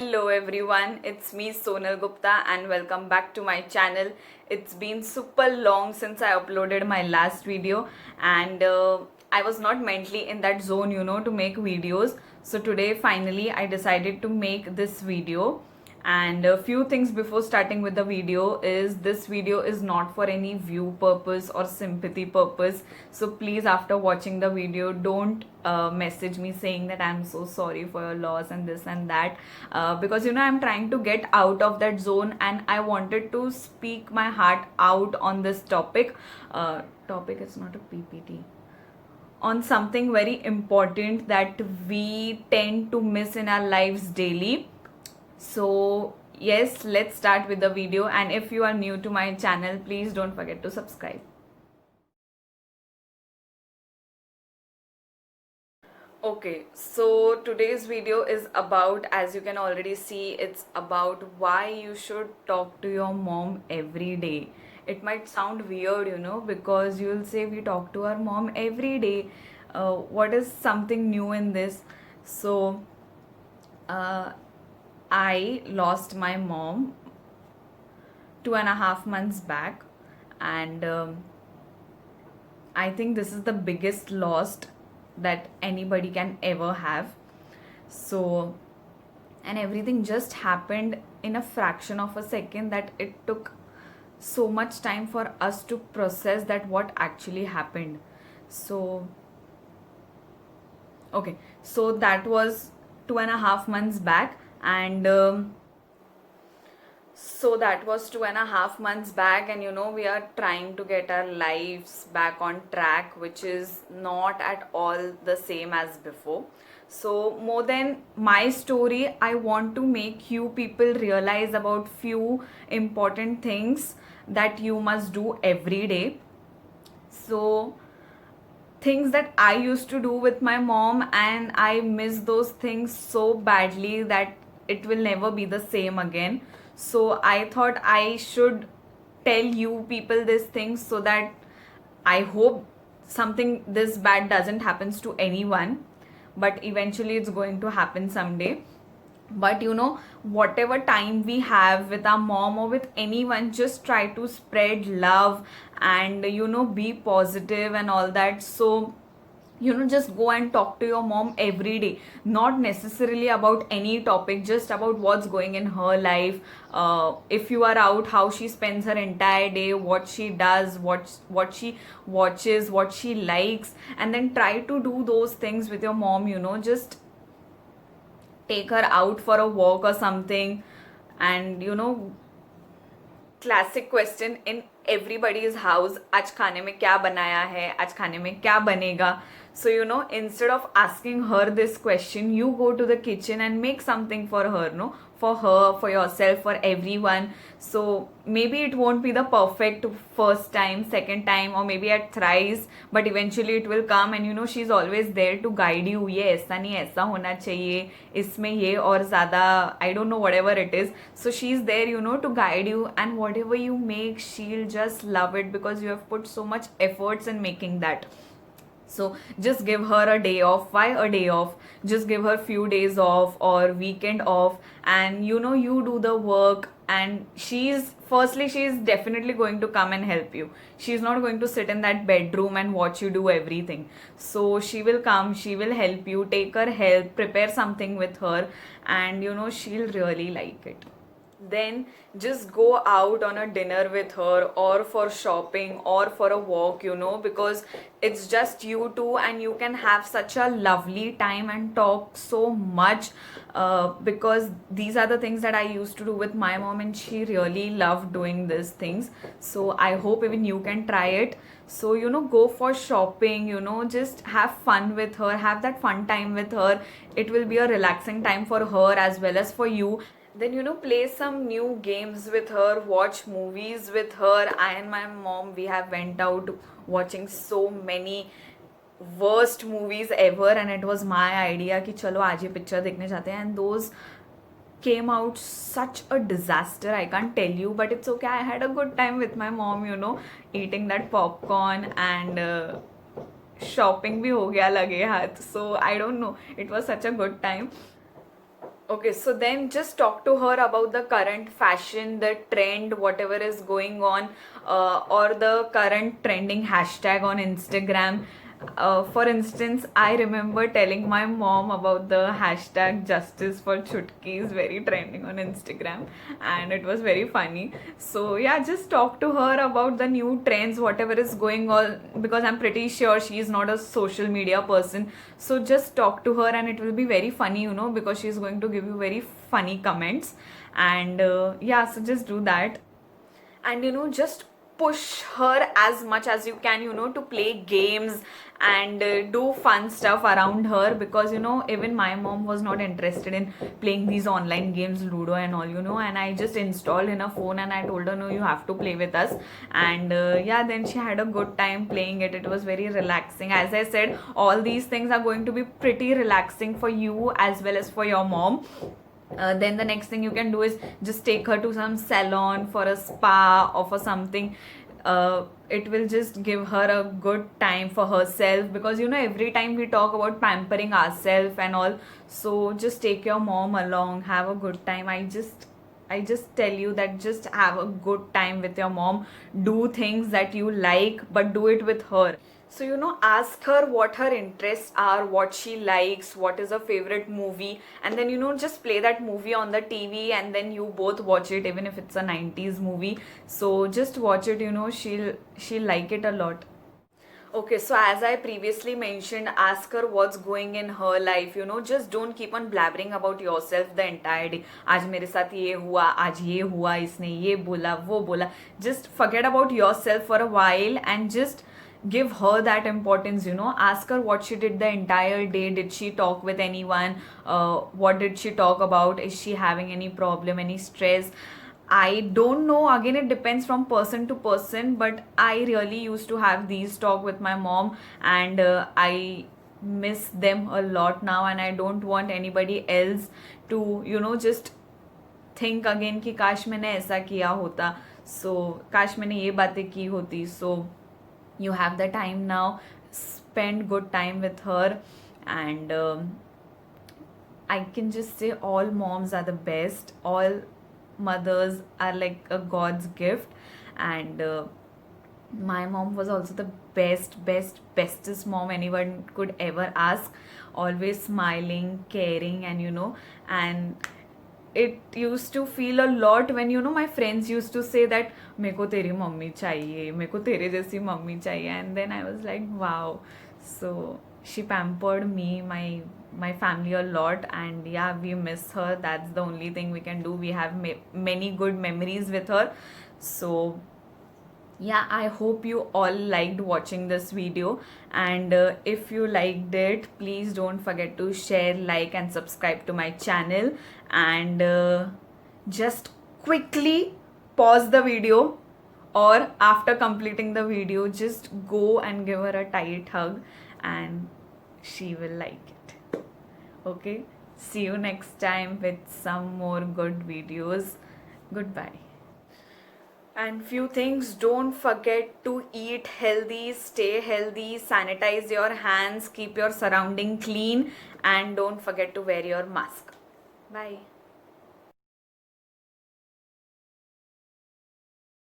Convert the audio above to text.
Hello everyone, it's me Sonal Gupta and welcome back to my channel. It's been super long since I uploaded my last video and I was not mentally in that zone, to make videos. So today finally I decided to make this video. And a few things before starting with the video is this video is not for any view purpose or sympathy purpose. So please, after watching the video, don't message me saying that I'm so sorry for your loss and this and that, because I'm trying to get out of that zone and I wanted to speak my heart out on this topic. Topic is not a PPT, on something very important that we tend to miss in our lives daily. So yes, let's start with the video, and if you are new to my channel, please don't forget to subscribe. Okay, so today's video is about, as you can already see, it's about why you should talk to your mom every day. It might sound weird, because you'll say we talk to our mom every day. What is something new in this? So, I lost my mom 2.5 months back, and I think this is the biggest loss that anybody can ever have. So, and everything just happened in a fraction of a second that it took so much time for us to process that what actually happened. So, okay, so that was 2.5 months back, and so that was 2.5 months back, and we are trying to get our lives back on track, which is not at all the same as before. So, more than my story, I want to make you people realize about few important things that you must do every day. So, things that I used to do with my mom, and I miss those things so badly that it will never be the same again. So I thought I should tell you people these things so that I hope something this bad doesn't happens to anyone, but eventually it's going to happen someday. But whatever time we have with our mom or with anyone, just try to spread love and be positive and all that. So just go and talk to your mom every day, not necessarily about any topic, just about what's going in her life. If you are out, how she spends her entire day, what she does, what she watches, what she likes, and then try to do those things with your mom. Just take her out for a walk or something. And classic question in everybody's house, आज खाने में क्या बनाया है, आज खाने में क्या बनेगा. So instead of asking her this question, you go to the kitchen and make something for her, for her, for yourself, for everyone. So maybe it won't be the perfect first time, second time, or maybe at thrice, but eventually it will come, and she's always there to guide you. ये ऐसा नहीं, ऐसा होना चाहिए, इसमें ये और ज़्यादा, I don't know, whatever it is. So she's there, to guide you, and whatever you make, she'll just love it because you have put so much efforts in making that. So just give her a day off. Why a day off? Just give her few days off or weekend off, and you do the work, and she's definitely going to come and help you. She's not going to sit in that bedroom and watch you do everything. So she will come, she will help you, take her help, prepare something with her, and she'll really like it. Then just go out on a dinner with her, or for shopping, or for a walk, because it's just you two and you can have such a lovely time and talk so much, because these are the things that I used to do with my mom, and she really loved doing these things. So I hope even you can try it. So go for shopping, just have fun with her, have that fun time with her. It will be a relaxing time for her as well as for you. Then play some new games with her, watch movies with her. I and my mom, we have went out watching so many worst movies ever, and it was my idea कि चलो आज ये picture देखने जाते हैं, and those came out such a disaster. I can't tell you, but it's okay. I had a good time with my mom, eating that popcorn, and shopping भी हो गया लगे हाथ. So I don't know, it was such a good time. Okay, so then just talk to her about the current fashion, the trend, whatever is going on, or the current trending hashtag on Instagram. For instance, I remember telling my mom about the hashtag justice for Chutki is very trending on Instagram, and it was very funny. So yeah, just talk to her about the new trends, whatever is going on, because I'm pretty sure she is not a social media person. So just talk to her, and it will be very funny, because she's going to give you very funny comments. And yeah, so just do that. And just push her as much as you can, to play games and do fun stuff around her, because even my mom was not interested in playing these online games, Ludo and all, and I just installed in her phone and I told her, no, you have to play with us. And yeah, then she had a good time playing it. It was very relaxing. As I said, all these things are going to be pretty relaxing for you as well as for your mom. Then the next thing you can do is just take her to some salon for a spa or for something. It will just give her a good time for herself, because every time we talk about pampering ourselves and all, so just take your mom along, have a good time. I just tell you that just have a good time with your mom. Do things that you like, but do it with her. So, ask her what her interests are, what she likes, what is her favorite movie, and then, just play that movie on the TV and then you both watch it, even if it's a 90s movie. So, just watch it, she'll like it a lot. Okay, so as I previously mentioned, ask her what's going in her life. Just don't keep on blabbering about yourself the entire day. आज मेरे साथ ये हुआ, आज ये हुआ, इसने ये बोला, वो बोला. Just forget about yourself for a while and just give her that importance. Ask her what she did the entire day. Did she talk with anyone? What did she talk about? Is she having any problem, any stress? I don't know. Again, it depends from person to person, but I really used to have these talk with my mom, and I miss them a lot now, and I don't want anybody else to, just think again कि काश मैंने ऐसा किया होता, so काश मैंने ये बातें की होती. So you have the time now, spend good time with her. And I can just say all moms are the best, all mothers are like a god's gift. And my mom was also the bestest mom anyone could ever ask. Always smiling, caring, and and it used to feel a lot when my friends used to say that मेरे को तेरी mummy चाहिए, मेरे को तेरे जैसी mummy चाहिए. And then I was like, wow. So she pampered me, my family a lot. And yeah, we miss her. That's the only thing we can do. We have many good memories with her. So yeah, I hope you all liked watching this video. And if you liked it, please don't forget to share, like, and subscribe to my channel. And just quickly pause the video, or after completing the video, just go and give her a tight hug, and she will like it. Okay, see you next time with some more good videos. Goodbye. And few things, don't forget to eat healthy, stay healthy, sanitize your hands, keep your surrounding clean, and don't forget to wear your mask. Bye.